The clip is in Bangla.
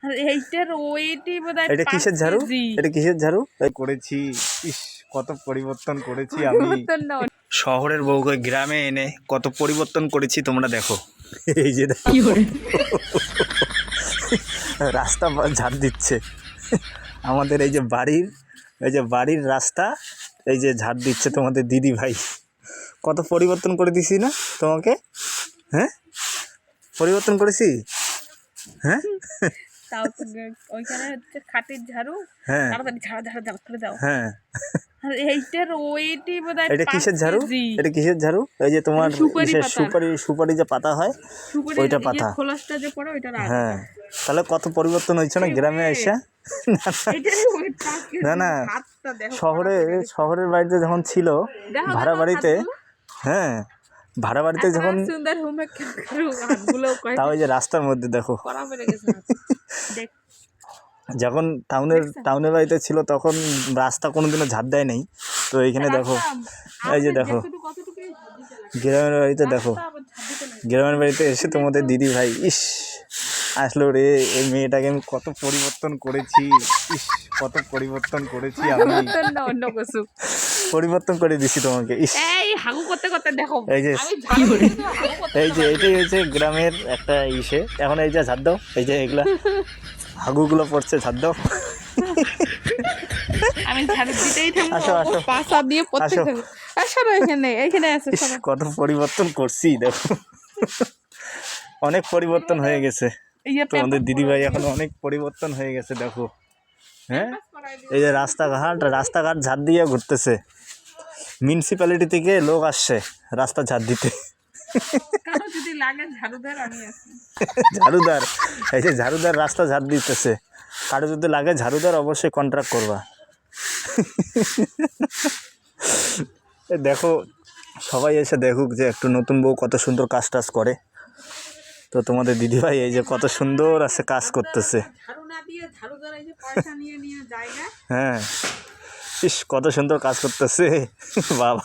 আর এইটার ওয়েটই বোধহয় এটা 5 কিসের ঝাড়ু? কেজি। এটা কিসের ঝাড়ু? করেছি, ইস কত পরিবর্তন করেছি আমি। পরিবর্তন না, শহরের বউকে গ্রামে এনে কত পরিবর্তন করেছি তোমরা দেখো। এই যে দেখো, কি করে রাস্তা ঝাড় দিচ্ছে আমাদের এই যে বাড়ির রাস্তা, এই যে ঝাড় দিচ্ছে তোমাদের দিদি ভাই। কত পরিবর্তন করে দিছি না তোমাকে? হ্যাঁ, পরিবর্তন করেছি। হ্যাঁ তাও তো ওইখানে হচ্ছে খাটের ঝাড়ু, হ্যাঁ তাড়াতাড়ি ঝাড়া ঝাড়া ঝাড়া করে দাও। হ্যাঁ। আর এইটার ওয়েটই বোধহয় এটা 5 কিসের ঝাড়ু? কেজি। এটা কিসের ঝাড়ু? এই যে তোমার এটা সুপারি ইসের পাতার। সুপারি যে পাতা হয়, সুপারি ওইটা পাতা। খোলসটা যে পড়ে ওইটা রাখ। হ্যাঁ, তাহলে কত পরিবর্তন হয়েছে না গ্রামে এসে। এটারই ওয়েট 5 কেজি। না না, হাতটা দেখো শহরের বাড়িতে যখন ছিল, দেখো ভাড়া বাড়িতে, হ্যাঁ ভাড়া বাড়িতে যখন, সুন্দর হোমে হাতগুলো তাও এই যে রাস্তার মধ্যে দেখো, করা পড়ে গেছে দেখ। যখন টাউনের বাড়িতে ছিল তখন রাস্তা কোনোদিনও ঝাড় দেয় নাই। তো এইখানে দেখো, এই যে দেখো গ্রামের বাড়িতে দেখো, গ্রামের বাড়িতে এসে তোমাদের দিদি ভাই ইস আসলো রে, এই মেয়েটাকে আমি কত পরিবর্তন করেছি, ইস কত পরিবর্তন করেছি আমি, অন্য কিছু পরিবর্তন করে দিছি তোমাকে। ইস এই হাগু করতে করতে দেখো, এই যে এটাই হচ্ছে গ্রামের একটা ইসে। এখন এই যে ঝাড় দাও, এই যে এগুলা হাগুগুলো পড়ছে, ঝাড় দাও। আমি ঝাড়ু দিতেই থামবো। আসো আসো পাশা দিয়ে পড়তে আসো। থাকবো। আসো এখানে আছে ইস, কত পরিবর্তন করছি দেখো, অনেক পরিবর্তন হয়ে গেছে তোমাদের দিদিভাই, এখন অনেক পরিবর্তন হয়ে গেছে দেখো। হ্যাঁ, এই যে রাস্তাঘাট ঝাড় দিয়ে ঘুরতেছে, মিউনিসিপ্যালিটি থেকে লোক আসছে রাস্তা ঝাড় দিতে। কারো যদি লাগে ঝাড়ুদার আমি আছি। ঝাড়ুদার, এই যে ঝাড়ুদার রাস্তা ঝাড় দিতেছে, কারো যদি লাগে ঝাড়ুদার অবশ্যই কন্ট্রাক্ট করবা। দেখো, সবাই এসে দেখুক যে একটু নতুন বউ কত সুন্দর কাজ টাজ করে। তো তোমাদের দিদিভাই এই যে কত সুন্দর আছে কাজ করতেছে। ঝাড়ু না দিয়ে ঝাড়ুদার এই যে পয়সা নিয়ে জায়গা। হ্যাঁ, ইস কত সুন্দর কাজ করতেছে বাবা।